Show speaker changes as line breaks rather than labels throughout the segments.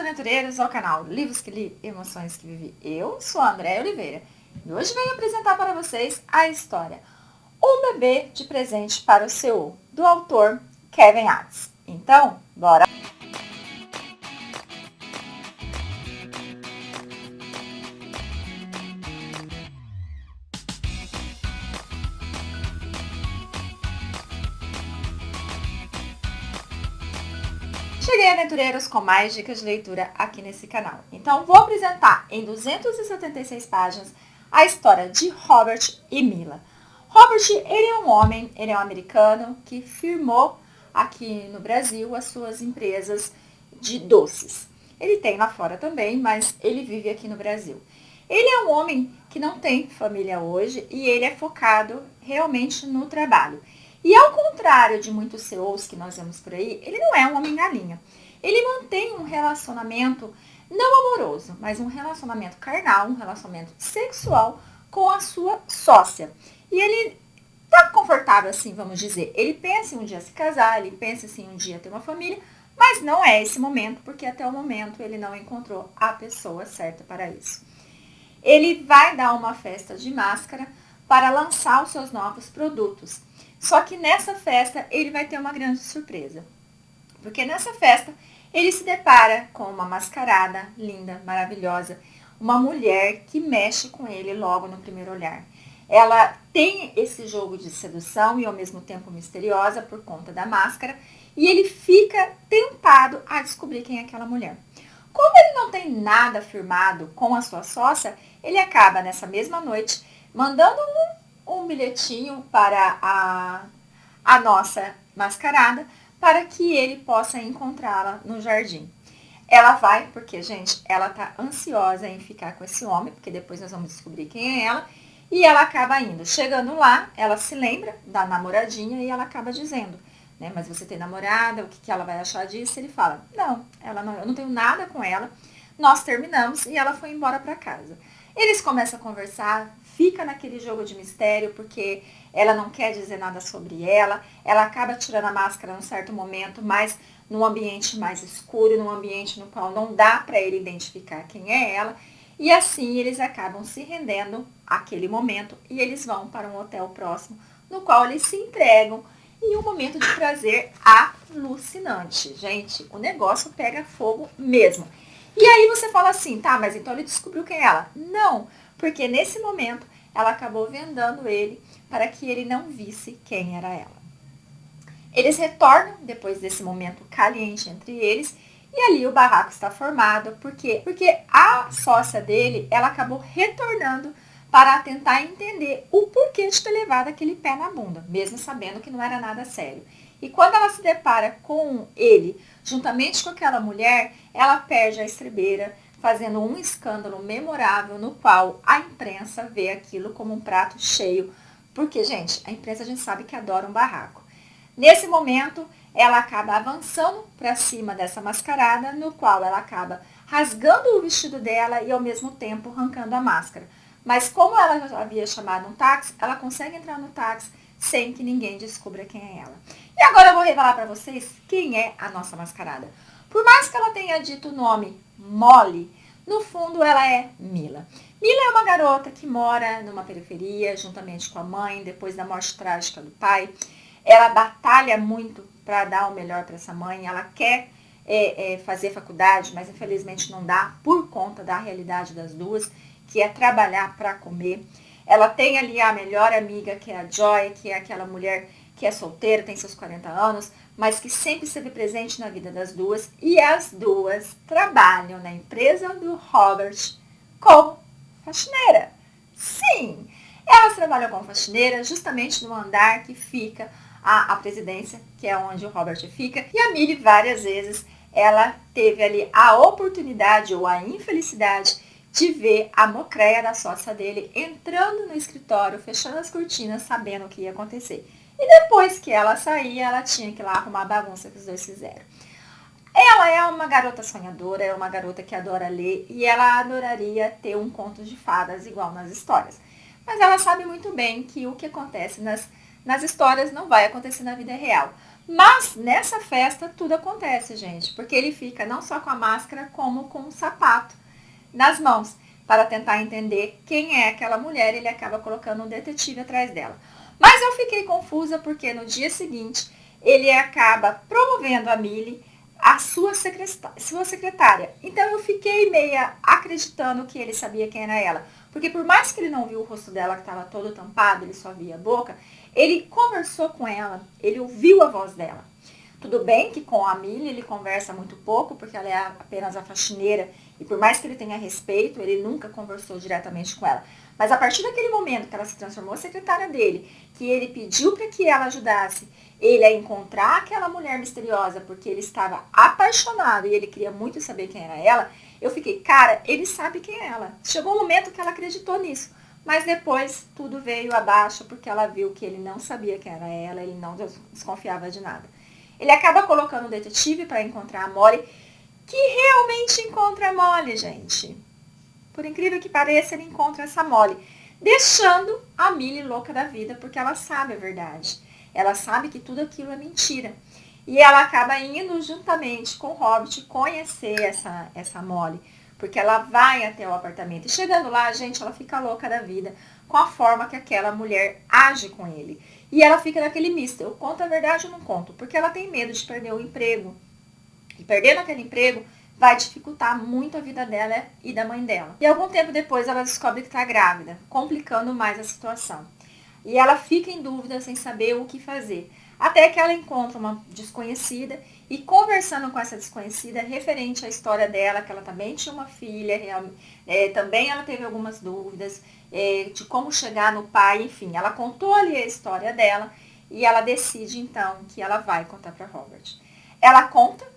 aventureiros ao canal Livros que Li, Emoções que Vivi. Eu sou a Andréia Oliveira e hoje venho apresentar para vocês a história Um Bebê de Presente para o Seul, do autor Kevin Atz. Então, bora! Cheguei, aventureiros, com mais dicas de leitura aqui nesse canal. Então, vou apresentar em 276 páginas a história de Robert e Mila. Robert, ele é um homem, ele é um americano que firmou aqui no Brasil as suas empresas de doces. Ele tem lá fora também, mas ele vive aqui no Brasil. Ele é um homem que não tem família hoje e ele é focado realmente no trabalho. E ao contrário de muitos CEOs que nós vemos por aí, ele não é um homem galinha. Ele mantém um relacionamento não amoroso, mas um relacionamento carnal, um relacionamento sexual com a sua sócia. E ele tá confortável assim, vamos dizer. Ele pensa em um dia se casar, ele pensa assim um dia ter uma família, mas não é esse momento, porque até o momento ele não encontrou a pessoa certa para isso. Ele vai dar uma festa de máscara para lançar os seus novos produtos. Só que nessa festa ele vai ter uma grande surpresa. Porque nessa festa ele se depara com uma mascarada linda, maravilhosa, uma mulher que mexe com ele logo no primeiro olhar. Ela tem esse jogo de sedução e ao mesmo tempo misteriosa por conta da máscara e ele fica tentado a descobrir quem é aquela mulher. Como ele não tem nada firmado com a sua sócia, ele acaba nessa mesma noite mandando um bilhetinho para a nossa mascarada para que ele possa encontrá-la no jardim. Ela vai, porque, gente, ela tá ansiosa em ficar com esse homem, porque depois nós vamos descobrir quem é ela, e ela acaba indo. Chegando lá, ela se lembra da namoradinha e ela acaba dizendo, né, mas você tem namorada, o que ela vai achar disso? Ele fala, não, eu não tenho nada com ela, nós terminamos e ela foi embora para casa. Eles começam a conversar, fica naquele jogo de mistério, porque ela não quer dizer nada sobre ela acaba tirando a máscara num certo momento, mas num ambiente mais escuro, num ambiente no qual não dá para ele identificar quem é ela, e assim eles acabam se rendendo àquele momento e eles vão para um hotel próximo, no qual eles se entregam em um momento de prazer alucinante. Gente, o negócio pega fogo mesmo. E aí você fala assim, tá, mas então ele descobriu quem é ela. Não, porque nesse momento ela acabou vendando ele para que ele não visse quem era ela. Eles retornam depois desse momento caliente entre eles e ali o barraco está formado. Por quê? Porque a sócia dele, ela acabou retornando para tentar entender o porquê de ter levado aquele pé na bunda, mesmo sabendo que não era nada sério. E quando ela se depara com ele, juntamente com aquela mulher, ela perde a estribeira, fazendo um escândalo memorável no qual a imprensa vê aquilo como um prato cheio. Porque, gente, a imprensa a gente sabe que adora um barraco. Nesse momento, ela acaba avançando para cima dessa mascarada, no qual ela acaba rasgando o vestido dela e ao mesmo tempo arrancando a máscara. Mas como ela já havia chamado um táxi, ela consegue entrar no táxi sem que ninguém descubra quem é ela. E agora eu vou revelar para vocês quem é a nossa mascarada. Por mais que ela tenha dito o nome Molly, no fundo ela é Mila. Mila é uma garota que mora numa periferia, juntamente com a mãe, depois da morte trágica do pai. Ela batalha muito para dar o melhor para essa mãe. Ela quer fazer faculdade, mas infelizmente não dá por conta da realidade das duas, que é trabalhar para comer. Ela tem ali a melhor amiga, que é a Joy, que é aquela mulher que é solteira, tem seus 40 anos, mas que sempre esteve presente na vida das duas. E as duas trabalham na empresa do Robert como faxineira. Sim, elas trabalham como faxineira justamente no andar que fica a presidência, que é onde o Robert fica. E a Millie, várias vezes, ela teve ali a oportunidade ou a infelicidade de ver a mocreia da sócia dele entrando no escritório, fechando as cortinas, sabendo o que ia acontecer. E depois que ela saía, ela tinha que ir lá arrumar a bagunça que os dois fizeram. Ela é uma garota sonhadora, é uma garota que adora ler e ela adoraria ter um conto de fadas igual nas histórias. Mas ela sabe muito bem que o que acontece nas histórias não vai acontecer na vida real. Mas nessa festa tudo acontece, gente, porque ele fica não só com a máscara, como com um sapato nas mãos, para tentar entender quem é aquela mulher. Ele acaba colocando um detetive atrás dela. Mas eu fiquei confusa porque no dia seguinte ele acaba promovendo a Millie a sua secretária. Então eu fiquei meia acreditando que ele sabia quem era ela. Porque por mais que ele não viu o rosto dela, que estava todo tampado, ele só via a boca, ele conversou com ela, ele ouviu a voz dela. Tudo bem que com a Millie ele conversa muito pouco, porque ela é apenas a faxineira, e por mais que ele tenha respeito, ele nunca conversou diretamente com ela. Mas a partir daquele momento que ela se transformou secretária dele, que ele pediu para que ela ajudasse ele a encontrar aquela mulher misteriosa, porque ele estava apaixonado e ele queria muito saber quem era ela, eu fiquei, cara, ele sabe quem é ela. Chegou um momento que ela acreditou nisso. Mas depois tudo veio abaixo, porque ela viu que ele não sabia quem era ela, ele não desconfiava de nada. Ele acaba colocando um detetive para encontrar a Molly, que realmente encontra a Molly, gente. Por incrível que pareça, ele encontra essa Molly, deixando a Millie louca da vida, porque ela sabe a verdade. Ela sabe que tudo aquilo é mentira. E ela acaba indo juntamente com o Hobbit conhecer essa Molly, porque ela vai até o apartamento. E chegando lá, gente, ela fica louca da vida com a forma que aquela mulher age com ele. E ela fica naquele misto, eu conto a verdade ou não conto? Porque ela tem medo de perder o emprego. E perdendo aquele emprego vai dificultar muito a vida dela e da mãe dela. E algum tempo depois ela descobre que está grávida, complicando mais a situação. E ela fica em dúvida sem saber o que fazer. Até que ela encontra uma desconhecida e conversando com essa desconhecida referente à história dela, que ela também tinha uma filha, também ela teve algumas dúvidas de como chegar no pai, enfim. Ela contou ali a história dela e ela decide então que ela vai contar para Robert. Ela conta,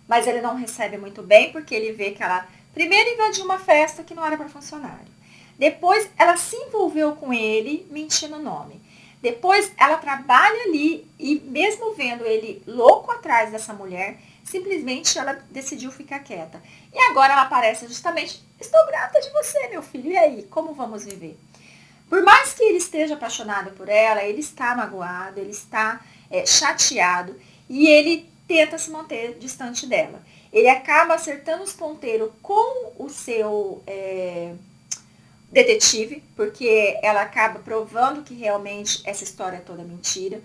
mas ele não recebe muito bem porque ele vê que ela primeiro invadiu uma festa que não era para funcionário. Depois ela se envolveu com ele mentindo o nome. Depois ela trabalha ali e mesmo vendo ele louco atrás dessa mulher, simplesmente ela decidiu ficar quieta. E agora ela aparece justamente, estou grata de você, meu filho, e aí, como vamos viver? Por mais que ele esteja apaixonado por ela, ele está magoado, ele está chateado e ele tenta se manter distante dela. Ele acaba acertando os ponteiros com o seu detetive, porque ela acaba provando que realmente essa história é toda mentira.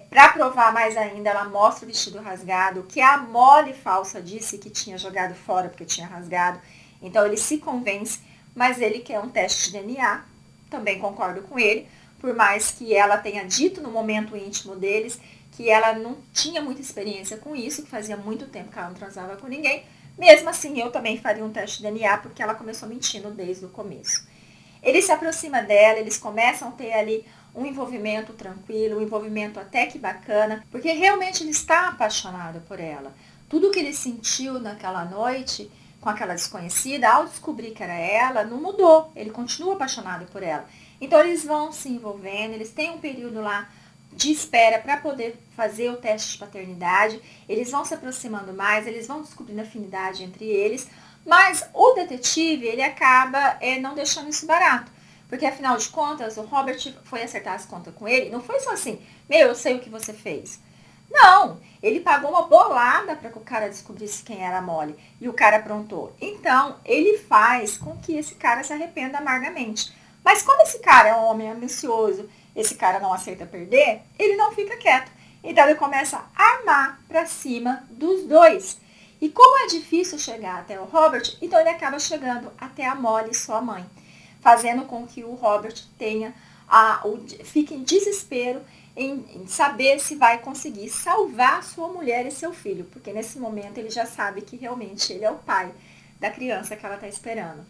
Para provar mais ainda, ela mostra o vestido rasgado, que a Molly falsa disse que tinha jogado fora porque tinha rasgado. Então ele se convence, mas ele quer um teste de DNA. Também concordo com ele, por mais que ela tenha dito no momento íntimo deles que ela não tinha muita experiência com isso, que fazia muito tempo que ela não transava com ninguém. Mesmo assim, eu também faria um teste de DNA, porque ela começou mentindo desde o começo. Ele se aproxima dela, eles começam a ter ali um envolvimento tranquilo, um envolvimento até que bacana, porque realmente ele está apaixonado por ela. Tudo que ele sentiu naquela noite com aquela desconhecida, ao descobrir que era ela, não mudou. Ele continua apaixonado por ela. Então eles vão se envolvendo, eles têm um período lá de espera para poder fazer o teste de paternidade, eles vão se aproximando mais, eles vão descobrindo afinidade entre eles, mas o detetive, ele acaba não deixando isso barato, porque afinal de contas, o Robert foi acertar as contas com ele, não foi só assim, eu sei o que você fez. Não, ele pagou uma bolada para que o cara descobrisse quem era a Molly, e o cara aprontou. Então, ele faz com que esse cara se arrependa amargamente. Mas quando esse cara é um homem ambicioso, esse cara não aceita perder, ele não fica quieto. Então ele começa a armar para cima dos dois. E como é difícil chegar até o Robert, então ele acaba chegando até a Molly, sua mãe, fazendo com que o Robert fique em desespero em saber se vai conseguir salvar sua mulher e seu filho, porque nesse momento ele já sabe que realmente ele é o pai da criança que ela está esperando.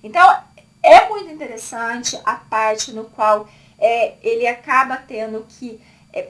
Então, é muito interessante a parte no qual ele acaba tendo que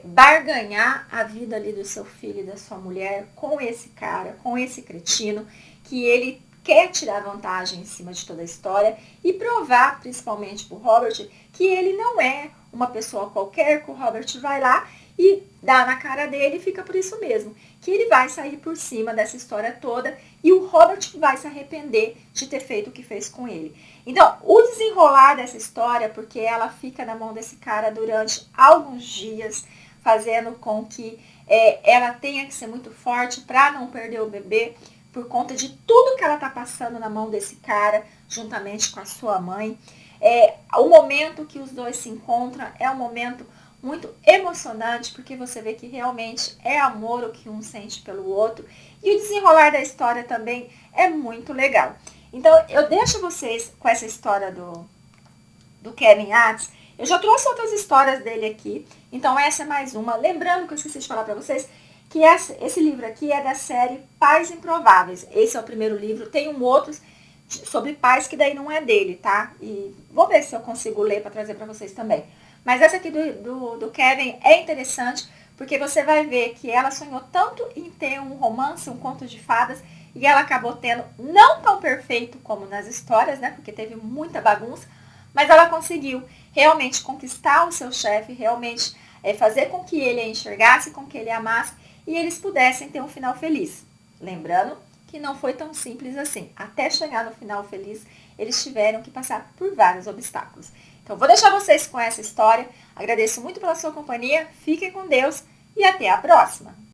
barganhar a vida ali do seu filho e da sua mulher com esse cara, com esse cretino, que ele quer tirar vantagem em cima de toda a história e provar, principalmente para o Robert, que ele não é uma pessoa qualquer, que o Robert vai lá e dá na cara dele e fica por isso mesmo, que ele vai sair por cima dessa história toda e o Robert vai se arrepender de ter feito o que fez com ele. Então, o desenrolar dessa história, porque ela fica na mão desse cara durante alguns dias, fazendo com que ela tenha que ser muito forte para não perder o bebê, por conta de tudo que ela está passando na mão desse cara, juntamente com a sua mãe. O momento que os dois se encontram é um momento muito emocionante, porque você vê que realmente é amor o que um sente pelo outro. E o desenrolar da história também é muito legal. Então, eu deixo vocês com essa história do Kevin Yates. Eu já trouxe outras histórias dele aqui, então essa é mais uma. Lembrando que eu esqueci de falar para vocês que esse livro aqui é da série Pais Improváveis. Esse é o primeiro livro, tem outros sobre pais que daí não é dele, tá? E vou ver se eu consigo ler para trazer para vocês também. Mas essa aqui do Kevin é interessante, porque você vai ver que ela sonhou tanto em ter um romance, um conto de fadas, e ela acabou tendo, não tão perfeito como nas histórias, né? Porque teve muita bagunça, mas ela conseguiu realmente conquistar o seu chefe, realmente fazer com que ele a enxergasse, com que ele a amasse, e eles pudessem ter um final feliz. Lembrando que não foi tão simples assim. Até chegar no final feliz, eles tiveram que passar por vários obstáculos. Então, vou deixar vocês com essa história. Agradeço muito pela sua companhia. Fiquem com Deus e até a próxima!